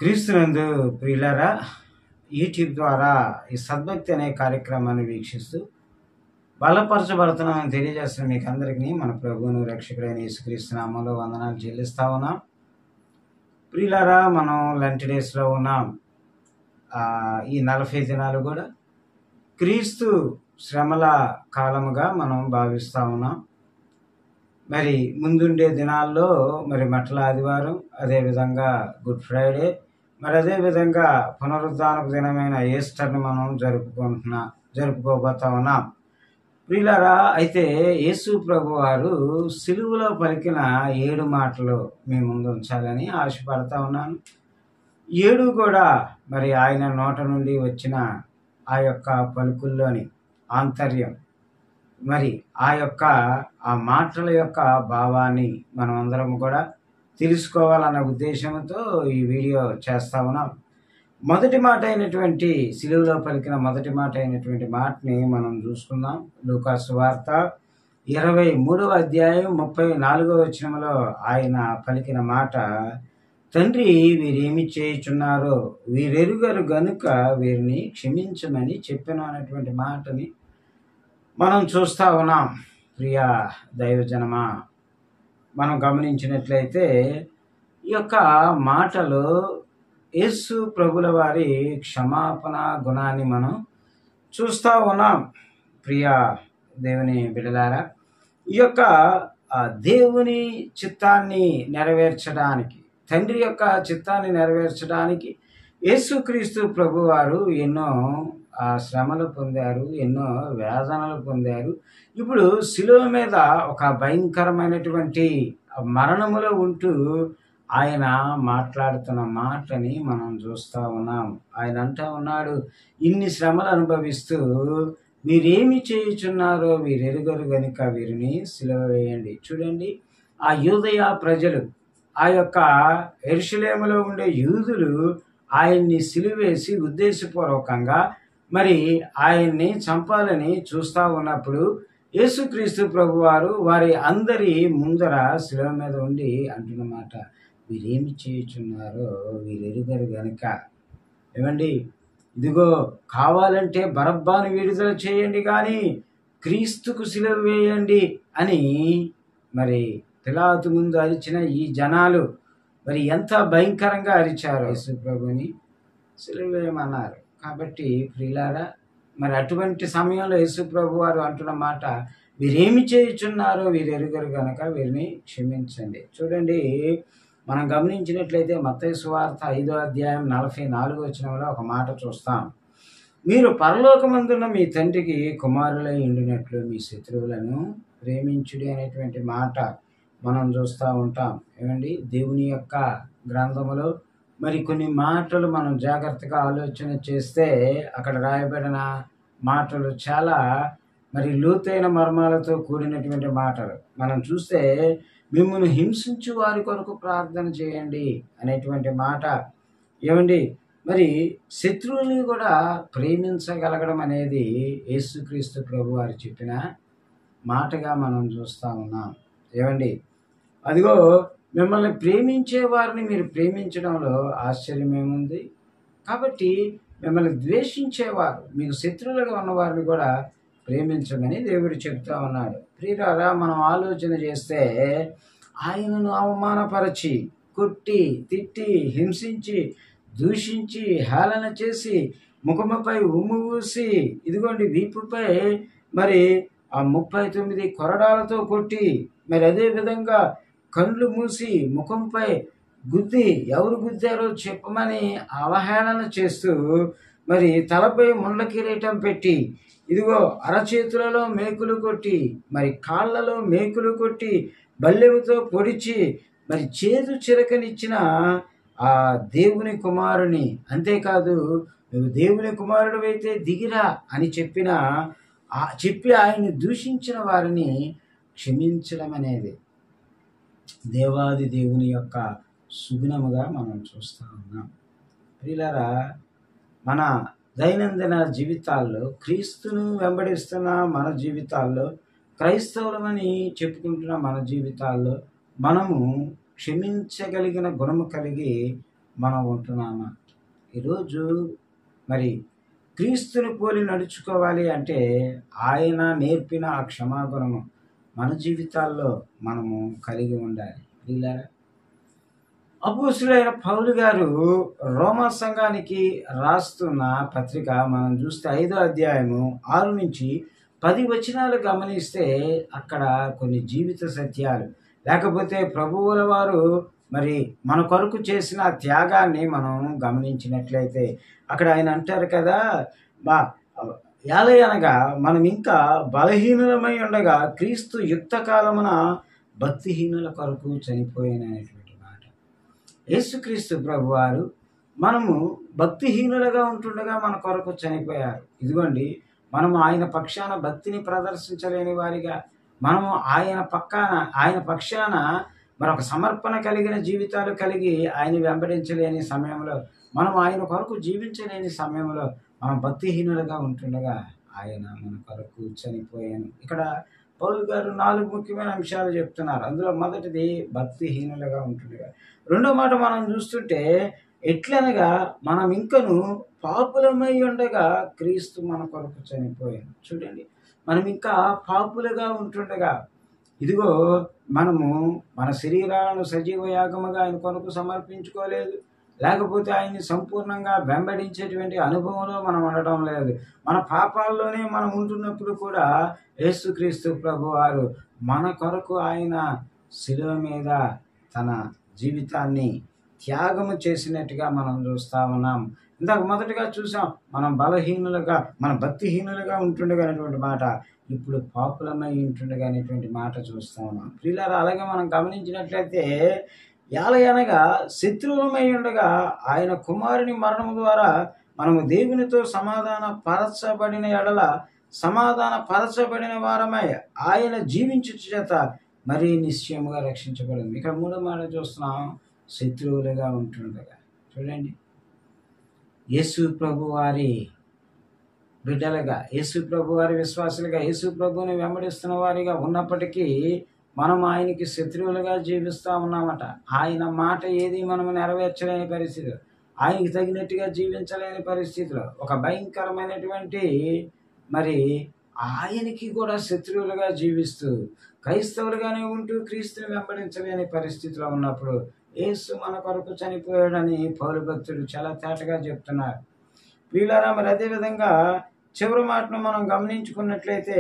క్రీస్తునందు ప్రియులారా, యూట్యూబ్ ద్వారా ఈ సద్భక్తి అనే కార్యక్రమాన్ని వీక్షిస్తూ బలపరచబడుతున్నామని తెలియజేస్తున్న మీకు అందరికీ మన ప్రభువును రక్షకుడైన యేసుక్రీస్తు నామములో వందనాలు చెల్లిస్తా ఉన్నాం. ప్రియులారా, మనం లంచ్ డేస్లో ఉన్నాం. ఈ 40 దినాలు కూడా క్రీస్తు శ్రమల కాలముగా మనం భావిస్తూ ఉన్నాం. మరి ముందుండే దినాల్లో మరి మట్టల ఆదివారం, అదేవిధంగా గుడ్ ఫ్రైడే, మరి అదేవిధంగా పునరుద్ధానపు దినమైన ఈస్టర్ని మనం జరుపుకోబోతా ఉన్నాం. ప్రియులారా, అయితే యేసు ప్రభు వారు సిలువలో పలికిన 7 మాటలు మీ ముందు ఉంచాలని ఆశపడతా ఉన్నాను. 7 కూడా మరి ఆయన నోట నుండి వచ్చిన ఆ యొక్క పలుకుల్లోని ఆంతర్యం, మరి ఆ మాటల యొక్క భావాన్ని మనం అందరం కూడా తెలుసుకోవాలన్న ఉద్దేశంతో ఈ వీడియో చేస్తా ఉన్నాం. మొదటి మాట అయినటువంటి సిలువలో పలికిన మొదటి మాట అయినటువంటి మాటని మనం చూసుకుందాం. లూకా సువార్త 23వ అధ్యాయం 34వ వచనంలో ఆయన పలికిన మాట, తండ్రి వీరేమి చేయుచున్నారో వీరెరుగరు గనుక వీరిని క్షమించమని చెప్పాను అన్నటువంటి మాటని మనం చూస్తూ ఉన్నాం. ప్రియ దైవజనమా, మనం గమనించినట్లయితే ఈ యొక్క మాటలు యేసు ప్రభుల వారి క్షమాపణ గుణాన్ని మనం చూస్తూ ఉన్నాం. ప్రియ దేవుని బిడ్డలారా, ఈ యొక్క దేవుని చిత్తాన్ని నెరవేర్చడానికి, తండ్రి యొక్క చిత్తాన్ని నెరవేర్చడానికి యేసుక్రీస్తు ప్రభు వారు ఎన్నో శ్రమలు పొందారు, ఎన్నో వేదనలు పొందారు. ఇప్పుడు శిలువ మీద ఒక భయంకరమైనటువంటి మరణములో ఉంటూ ఆయన మాట్లాడుతున్న మాటని మనం చూస్తూ ఉన్నాం. ఆయన అంటా ఉన్నాడు, ఇన్ని శ్రమలు అనుభవిస్తూ వీరేమి చేయుచున్నారో వీరెరుగరు గనుక వీరిని సిలువ వేయండి. చూడండి, ఆ యూదయ ప్రజలు, ఆ యొక్క యెరూషలేములో ఉండే యూదులు ఆయన్ని సిలువేసి ఉద్దేశపూర్వకంగా మరి ఆయన్ని చంపాలని చూస్తూ ఉన్నప్పుడు యేసుక్రీస్తు ప్రభువారు వారి అందరి ముందర శిలువ మీద ఉండి అంటున్నమాట, వీరేమి చేయుచున్నారో వీరెరుగరు గనుక. ఏమండి, ఇదిగో కావాలంటే బరబ్బాను విడుదల చేయండి, కానీ క్రీస్తుకు సిలువ వేయండి అని మరి పిలాతు ముందు అరిచిన ఈ జనాలు మరి ఎంత భయంకరంగా అరిచారు. యేసు ప్రభుని సిలువ వేయమన్నారు. కాబట్టి ప్రియులారా, మరి అటువంటి సమయంలో యేసు ప్రభు వారు అంటున్న మాట, వీరేమి చేయుచున్నారో వీరెరుగరు గనక వీరిని క్షమించండి. చూడండి, మనం గమనించినట్లయితే మత్తయి సువార్త 5వ అధ్యాయం 44వ వచనంలో ఒక మాట చూస్తాం. మీరు పరలోకమందున్న మీ తండ్రికి కుమారులై ఉండినట్లు మీ శత్రువులను ప్రేమించుడి అనేటువంటి మాట మనం చూస్తూ ఉంటాం. ఏమండి, దేవుని యొక్క గ్రంథములో మరి కొన్ని మాటలు మనం జాగ్రత్తగా ఆలోచన చేస్తే అక్కడ రాయబడిన మాటలు చాలా మరి లోతైన మర్మాలతో కూడినటువంటి మాటలు. మనం చూస్తే, మిమ్మల్ని హింసించు వారి కొరకు ప్రార్థన చేయండి అనేటువంటి మాట. ఏమండి, మరి శత్రువుని కూడా ప్రేమించగలగడం అనేది యేసుక్రీస్తు ప్రభు వారు చెప్పిన మాటగా మనం చూస్తూ ఉన్నాం. ఏమండి, అదిగో మిమ్మల్ని ప్రేమించే వారిని మీరు ప్రేమించడంలో ఆశ్చర్యమేముంది? కాబట్టి మిమ్మల్ని ద్వేషించేవారు, మీకు శత్రువులుగా ఉన్నవారిని కూడా ప్రేమించమని దేవుడు చెప్తా ఉన్నాడు. ప్రియులారా, మనం ఆలోచన చేస్తే ఆయనను అవమానపరచి, కొట్టి, తిట్టి, హింసించి, దూషించి, హేళన చేసి, ముఖముపై ఉమ్ము ఊసి, ఇదిగోండి వీపుపై మరి ఆ 39 కొరడాలతో కొట్టి, మరి అదే విధంగా కళ్ళు మూసి ముఖంపై గుద్ది, ఎవరు గుద్దారో చెప్పమని అవహేళన చేస్తూ, మరి తలపై ముండ్ల కిరీటం పెట్టి, ఇదిగో అరచేతులలో మేకులు కొట్టి, మరి కాళ్ళలో మేకులు కొట్టి, బల్లెముతో పొడిచి, మరి చేదు చిరకనిచ్చిన ఆ దేవుని కుమారుని, అంతేకాదు నువ్వు దేవుని కుమారుడు అయితే దిగిరా అని చెప్పి ఆయన్ని దూషించిన వారిని క్షమించడం అనేది దేవాది దేవుని యొక్క సుగుణముగా మనం చూస్తూ ఉన్నాం. ప్రియులారా, మన దైనందిన జీవితాల్లో, క్రీస్తును వెంబడిస్తున్న మన జీవితాల్లో, క్రైస్తవులమని చెప్పుకుంటున్న మన జీవితాల్లో మనము క్షమించగలిగిన గుణము కలిగి మనం ఉంటున్నామా? ఈరోజు మరి క్రీస్తుని పోలి నడుచుకోవాలి అంటే ఆయన నేర్పిన ఆ క్షమాగుణము మన జీవితాల్లో మనము కలిగి ఉండాలి. ప్రియులారా, అపోస్తులైన పౌలు గారు రోమా సంఘానికి రాస్తున్న పత్రిక మనం చూస్తే 5వ అధ్యాయము 6 నుంచి 10 వచనాలు గమనిస్తే అక్కడ కొన్ని జీవిత సత్యాలు, లేకపోతే ప్రభువుల వారు మరి మన కొరకు చేసిన త్యాగాన్ని మనం గమనించినట్లయితే అక్కడ ఆయన అంటారు కదా, బా ఏలయనగా మనం ఇంకా బలహీనులమై ఉండగా క్రీస్తు యుక్త కాలమున భక్తిహీనుల కొరకు చనిపోయినటువంటి మాట. యేసుక్రీస్తు ప్రభువారు మనము భక్తిహీనులుగా ఉంటుండగా మన కొరకు చనిపోయారు. ఇదిగోండి, మనము ఆయన పక్షాన భక్తిని ప్రదర్శించలేని వారిగా, మనము ఆయన పక్షాన మరొక సమర్పణ కలిగిన జీవితాలు కలిగి ఆయన వెంబడించలేని సమయంలో, మనం ఆయన కొరకు జీవించలేని సమయంలో మనం భక్తిహీనులుగా ఉంటుండగా ఆయన మన కొరకు చనిపోయాను. ఇక్కడ పౌలు గారు 4 ముఖ్యమైన అంశాలు చెప్తున్నారు. అందులో మొదటిది భక్తిహీనులుగా ఉంటుండగా. రెండో మాట మనం చూస్తుంటే, ఎట్లనగా మనం ఇంకను పాపులమై ఉండగా క్రీస్తు మన కొరకు చనిపోయాను. చూడండి, మనం ఇంకా పాపులుగా ఉంటుండగా, ఇదిగో మనము మన శరీరాలను సజీవ యాగముగా ఆయన కొరకు సమర్పించుకోలేదు, లేకపోతే ఆయన్ని సంపూర్ణంగా వెంబడించేటువంటి అనుభవంలో మనం ఉండటం లేదు. మన పాపాల్లోనే మనం ఉంటున్నప్పుడు కూడా యేసుక్రీస్తు ప్రభువారు మన కొరకు ఆయన శిలువ మీద తన జీవితాన్ని త్యాగము చేసినట్టుగా మనం చూస్తూ ఉన్నాం. ఇందాక మొదటగా చూసాం, మనం మన భక్తిహీనులుగా ఉంటుండగా అనేటువంటి మాట, ఇప్పుడు పాపులమై ఉంటుండగా అనేటువంటి మాట చూస్తూ ఉన్నాం. ప్రియులారా, అలాగే మనం గమనించినట్లయితే ఏలయనగా శత్రువులమై ఉండగా ఆయన కుమారుని మరణము ద్వారా మనము దేవునితో సమాధాన పరచబడిన వారమై ఆయన జీవించు చేత మరీ నిశ్చయముగా రక్షించబడింది. ఇక్కడ మూడో మాట చూస్తున్నాం, శత్రువులుగా ఉంటుండగా. చూడండి, యేసు ప్రభు వారి బిడ్డలుగా, యేసు ప్రభు వారి విశ్వాసులుగా, యేసు ప్రభువుని వెంబడిస్తున్న వారిగా ఉన్నప్పటికీ మనం ఆయనకి శత్రువులుగా జీవిస్తూ ఉన్నామట. ఆయన మాట ఏది మనము నెరవేర్చలేని పరిస్థితిలో, ఆయనకి తగినట్టుగా జీవించలేని పరిస్థితిలో, ఒక భయంకరమైనటువంటి మరి ఆయనకి కూడా శత్రువులుగా జీవిస్తూ క్రైస్తవులుగానే ఉంటూ క్రీస్తుని వెంబడించలేని పరిస్థితిలో ఉన్నప్పుడు యేసు మన కొరకు చనిపోయాడని పౌలు భక్తుడు చాలా తేటగా చెప్తున్నారు. ప్రియులారా, మరి అదేవిధంగా చివరి మాటను మనం గమనించుకున్నట్లయితే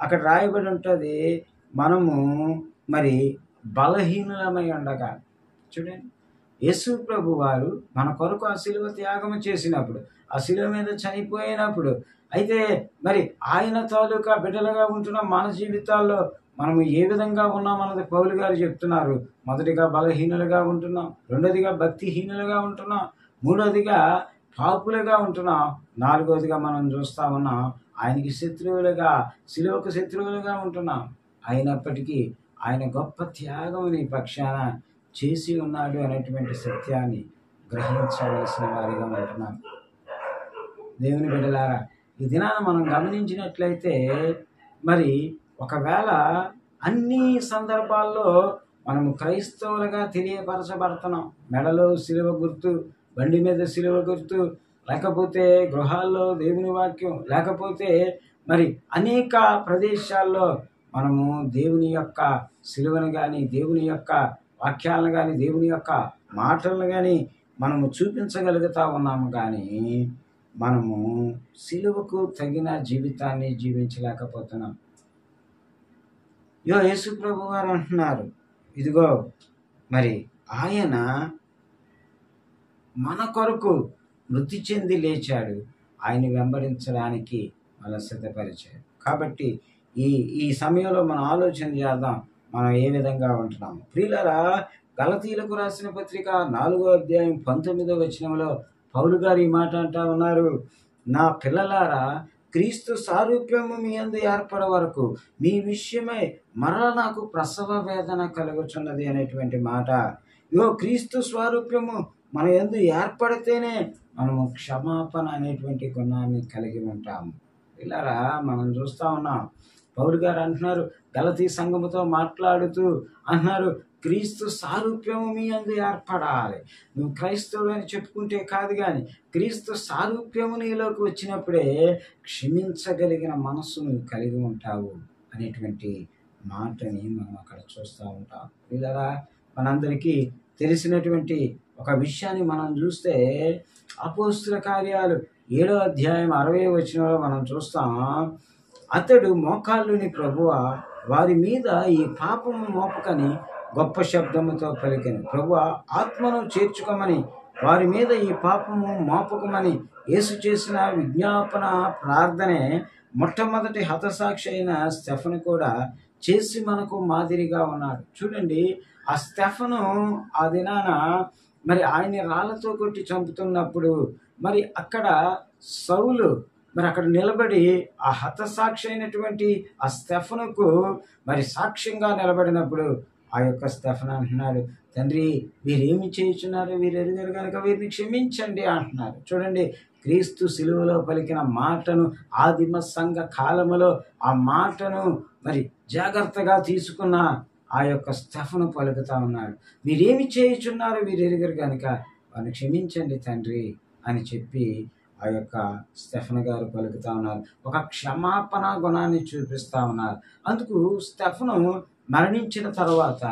అక్కడ రాయబడి ఉంటుంది, మనము మరి బలహీనులమై ఉండగా. చూడండి, యేసు ప్రభు వారు మన కొరకు ఆ శిలువ త్యాగము చేసినప్పుడు, ఆ శిలువ మీద చనిపోయినప్పుడు, అయితే మరి ఆయన తాలూకా బిడ్డలుగా ఉంటున్న మన జీవితాల్లో మనము ఏ విధంగా ఉన్నామన్నది పౌలు గారు చెప్తున్నారు. మొదటిగా బలహీనులుగా ఉంటున్నాం, రెండోదిగా భక్తిహీనులుగా ఉంటున్నాం, మూడోదిగా పాపులుగా ఉంటున్నాం, నాలుగోదిగా మనం చూస్తా ఉన్నాం ఆయనకి శత్రువులుగా, శిలువకు శత్రువులుగా ఉంటున్నాం. అయినప్పటికీ ఆయన గొప్ప త్యాగం నీ పక్షాన చేసి ఉన్నాడు అనేటువంటి సత్యాన్ని గ్రహించవలసిన వారిగా ఉంటున్నాం. దేవుని బిడ్డలారా, ఈ దినాన మనం గమనించినట్లయితే మరి ఒకవేళ అన్ని సందర్భాల్లో మనము క్రైస్తవులుగా తెలియపరచబడుతున్నాం. మెడలో శిలువ గుర్తు, బండి మీద శిలువ గుర్తు, లేకపోతే గృహాల్లో దేవుని వాక్యం, లేకపోతే మరి అనేక ప్రదేశాల్లో మనము దేవుని యొక్క శిలువను కానీ, దేవుని యొక్క వాక్యాలను కానీ, దేవుని యొక్క మాటలను కానీ మనము చూపించగలుగుతా ఉన్నాము. కానీ మనము శిలువకు తగిన జీవితాన్ని జీవించలేకపోతున్నాం. యేసు ప్రభు వారు అంటున్నారు, ఇదిగో మరి ఆయన మన కొరకు మృతి చెంది లేచాడు, ఆయన వెంబడించడానికి మన సిద్ధపరిచాడు. కాబట్టి ఈ సమయంలో మనం ఆలోచన చేద్దాం, మనం ఏ విధంగా ఉంటున్నాము. ప్రియులారా, గలతీయులకు రాసిన పత్రిక 4వ అధ్యాయం 19వ వచనంలో పౌలు గారు ఈ మాట అంటా ఉన్నారు, నా పిల్లలారా, క్రీస్తు సారూప్యము మీ యందు ఏర్పడ వరకు మీ విషయమై మరల నాకు ప్రసవ వేదన కలుగుచున్నది అనేటువంటి మాట. క్రీస్తు స్వారూప్యము మన యందు ఏర్పడితేనే మనము క్షమాపణ అనేటువంటి గుణాన్ని కలిగి ఉంటాము. పిల్లరా, మనం చూస్తూ ఉన్నాం, పౌలు గారు అంటున్నారు, గలతీ సంఘముతో మాట్లాడుతూ అంటున్నారు, క్రీస్తు సారూప్యము మీ అందు ఏర్పడాలి. నువ్వు క్రైస్తవుడు అని చెప్పుకుంటే కాదు, కానీ క్రీస్తు సారూప్యము నీలోకి వచ్చినప్పుడే క్షమించగలిగిన మనస్సు నువ్వు కలిగి ఉంటావు అనేటువంటి మాటని మనం అక్కడ చూస్తూ ఉంటాం. ఇలా మనందరికీ తెలిసినటువంటి ఒక విషయాన్ని మనం చూస్తే అపోస్తుల కార్యాలు 7వ అధ్యాయం 60వ వచనంలో మనం చూస్తాం. అతడు మోకాళ్ళుని ప్రభువా వారి మీద ఈ పాపము మోపకని గొప్ప శబ్దముతో పలికెను. ప్రభువా ఆత్మను చేర్చుకోమని వారి మీద ఈ పాపము మోపకమని యేసు చేసిన విజ్ఞాపన ప్రార్థనే మొట్టమొదటి హతసాక్షి అయిన స్టెఫను కూడా చేసి మనకు మాదిరిగా ఉన్నాడు. చూడండి, ఆ స్టెఫను ఆ దినాన మరి ఆయన్ని రాళ్లతో కొట్టి చంపుతున్నప్పుడు మరి అక్కడ సౌలు మరి అక్కడ నిలబడి ఆ హతసాక్షి అయినటువంటి ఆ స్టెఫనుకు మరి సాక్ష్యంగా నిలబడినప్పుడు ఆ యొక్క స్టెఫను అంటున్నాడు, తండ్రి వీరేమి చేయుచున్నారు, వీరు ఎరుగరు కనుక వీరిని క్షమించండి అంటున్నారు. చూడండి, క్రీస్తు శిలువలో పలికిన మాటను ఆదిమ సంఘ కాలములో ఆ మాటను మరి జాగ్రత్తగా తీసుకున్న ఆ యొక్క స్టెఫను పలుకుతా ఉన్నాడు, మీరేమి చేయుచున్నారు వీరు ఎరుగరు కనుక వారిని క్షమించండి తండ్రి అని చెప్పి ఆ యొక్క స్టెఫను గారు పలుకుతా ఉన్నారు. ఒక క్షమాపణ గుణాన్ని చూపిస్తా ఉన్నారు. అందుకు స్టెఫను మరణించిన తర్వాత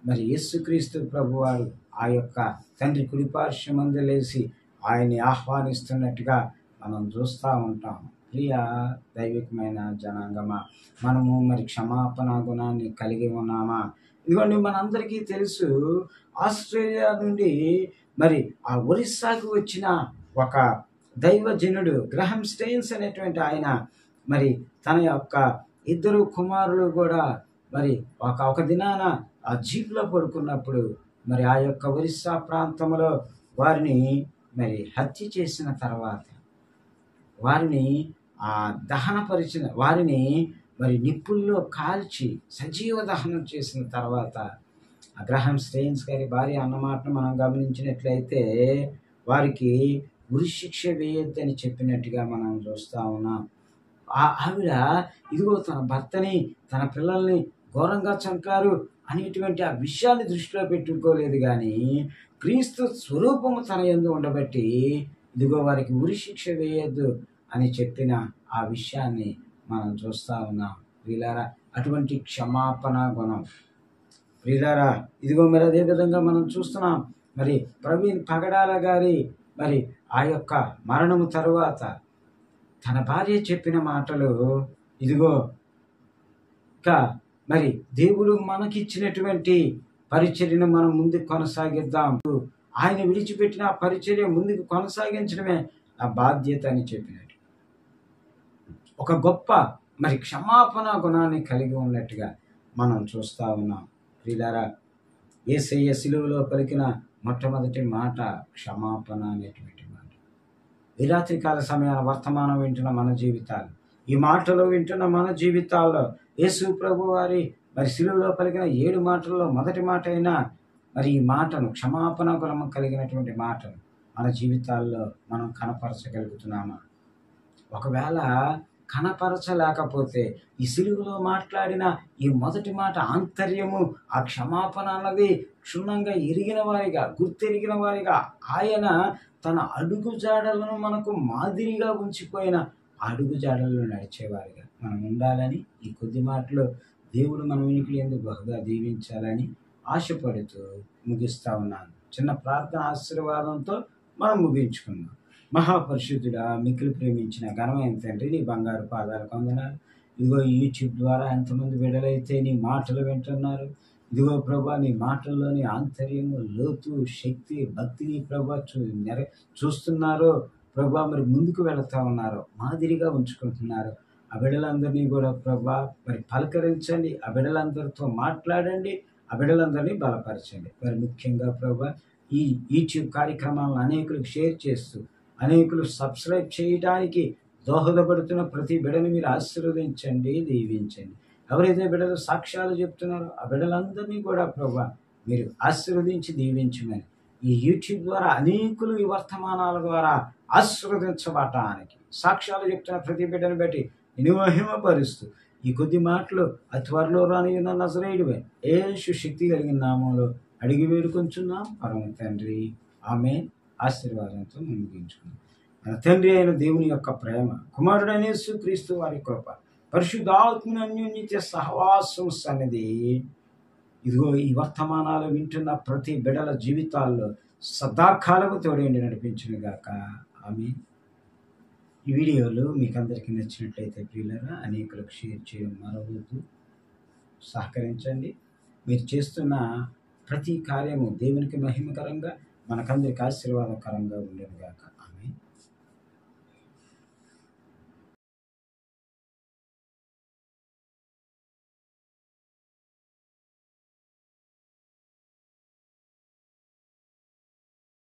మరి యేసుక్రీస్తు ప్రభువారు ఆ యొక్క తండ్రి కుడిపార్శ్వమందు లేచి ఆయన్ని ఆహ్వానిస్తున్నట్టుగా మనం చూస్తూ ఉంటాం. ప్రియ దైవికమైన జనాంగమా, మనము మరి క్షమాపణ గుణాన్ని కలిగి ఉన్నామా? ఇదిగోండి, మనందరికీ తెలుసు, ఆస్ట్రేలియా నుండి మరి ఆ ఒరిస్సాకు వచ్చిన ఒక దైవజనుడు గ్రహం స్టెయిన్స్ అనేటువంటి ఆయన మరి తన యొక్క 2 కుమారులు కూడా మరి ఒక దినాన ఆ జీప్లో పడుకున్నప్పుడు మరి ఆ యొక్క ఒరిస్సా ప్రాంతంలో వారిని మరి హత్య చేసిన తర్వాత వారిని దహనపరిచిన వారిని మరి నిప్పుల్లో కాల్చి సజీవ దహనం చేసిన తర్వాత ఆ గ్రహం స్టెయిన్స్ గారి భార్య అన్నమాటను మనం గమనించినట్లయితే వారికి ఉరిశిక్ష వేయొద్దని చెప్పినట్టుగా మనం చూస్తూ ఉన్నాం. ఆవిడ ఇదిగో తన భర్తని తన పిల్లల్ని ఘోరంగా చంపారు అనేటువంటి ఆ విషయాన్ని దృష్టిలో పెట్టుకోలేదు, కానీ క్రీస్తు స్వరూపము తన యందు ఉండబట్టి ఇదిగో వారికి ఉరిశిక్ష వేయొద్దు అని చెప్పిన ఆ విషయాన్ని మనం చూస్తూ ఉన్నాం. ప్రియులారా, అటువంటి క్షమాపణ గుణం ప్రియులారా, ఇదిగో మరి అదే విధంగా మనం చూస్తున్నాం. మరి ప్రవీణ్ పగడాల గారి మరి ఆ యొక్క మరణము తరువాత తన భార్య చెప్పిన మాటలు, ఇదిగో ఇంకా మరి దేవుడు మనకిచ్చినటువంటి పరిచర్యను మనం ముందుకు కొనసాగిద్దాం, ఆయన విడిచిపెట్టిన ఆ పరిచర్య ముందుకు కొనసాగించడమే నా బాధ్యత అని చెప్పినట్టు ఒక గొప్ప మరి క్షమాపణ గుణాన్ని కలిగి ఉన్నట్టుగా మనం చూస్తూ ఉన్నాం. ప్రియులారా, యేసయ్య శిలువలో పలికిన మొట్టమొదటి మాట క్షమాపణ అనేటువంటి మాట. ఈ రాత్రికాల సమయాన వర్తమానం వింటున్న మన జీవితాలు, ఈ మాటలు వింటున్న మన జీవితాల్లో యేసు ప్రభు వారి మరి శిలువలో పలికిన 7 మాటల్లో మొదటి మాట అయినా మరి ఈ మాటను క్షమాపణ గుణము కలిగినటువంటి మాటను మన జీవితాల్లో మనం కనపరచగలుగుతున్నామా? ఒకవేళ కనపరచలేకపోతే ఈ శిలువలో మాట్లాడిన ఈ మొదటి మాట ఆంతర్యము, ఆ క్షమాపణ అన్నది క్షుణ్ణంగా ఎరిగిన వారిగా, గుర్తెరిగిన వారిగా, ఆయన తన అడుగు జాడలను మనకు మాదిరిగా ఉంచిపోయిన అడుగు జాడల్లో నడిచేవారిగా మనం ఉండాలని ఈ కొద్ది మాటలు దేవుడు మన వినికిడి ఎందుకు బహుగా దీవించాలని ఆశపడుతూ ముగిస్తా ఉన్నాను. చిన్న ప్రార్థన ఆశీర్వాదంతో మనం ముగించుకుందాం. మహాపరిశుద్ధుడా, మిక్కిలి ప్రేమించిన ఘనమైన తండ్రి, నీ బంగారు పాదాలకు వందనాలు. ఇదిగో యూట్యూబ్ ద్వారా ఎంతమంది విడుదలైతే నీ మాటలు వింటున్నారు, ఇదిగో ప్రభా నీ మాటల్లోని ఆంతర్యము, లోతు, శక్తి, భక్తిని ప్రభా చూస్తున్నారో ప్రభా మరి ముందుకు వెళుతూ ఉన్నారో మాదిరిగా ఉంచుకుంటున్నారు. ఆ బిడ్డలందరినీ కూడా ప్రభా మరి పలకరించండి, ఆ బిడ్డలందరితో మాట్లాడండి, ఆ బిడ్డలందరినీ బలపరచండి. మరి ముఖ్యంగా ప్రభా ఈ యూట్యూబ్ కార్యక్రమాలను అనేకులకు షేర్ చేస్తూ అనేకులు సబ్స్క్రైబ్ చేయడానికి దోహదపడుతున్న ప్రతి బిడ్డని మీరు ఆశీర్వదించండి, దీవించండి. ఎవరైతే బిడ్డలు సాక్ష్యాలు చెప్తున్నారో ఆ బిడ్డలందరినీ కూడా ప్రభా మీరు ఆశీర్వదించి దీవించమని ఈ యూట్యూబ్ ద్వారా అనేకులు ఈ వర్తమానాల ద్వారా ఆశీర్వదించబడటానికి సాక్ష్యాలు చెప్తున్న ప్రతి బిడ్డను బట్టి నిన్ను మహిమపరుస్తూ ఈ కొద్ది మాటలు త్వరలో రానియున్న నజరేయుడివే యేసు శక్తి కలిగిన నామంలో అడిగి వేడుకొంచున్నాం పరమ తండ్రి. ఆమె ఆశీర్వాదంతో ముగించుకున్నాం. మన తండ్రి అయిన దేవుని యొక్క ప్రేమ, కుమారుడైన యేసు క్రీస్తు వారి కృప, పరిశుద్ధాత్మని అన్యోన్యత సహవాసం సన్నిధి ఇదిగో ఈ వర్తమానాలు వింటున్న ప్రతి బిడ్డల జీవితాల్లో సదాకాలము తోడేండి నడిపించును గాక. ఆమె ఈ వీడియోలు మీకు అందరికీ నచ్చినట్లయితే ప్రియులారా అనేకులకు షేర్ చేయడం మరవద్దు. సహకరించండి. మీరు చేస్తున్న ప్రతి కార్యము దేవునికి మహిమకరంగా, మనకందరికి ఆశీర్వాదకరంగా ఉండేది గాక.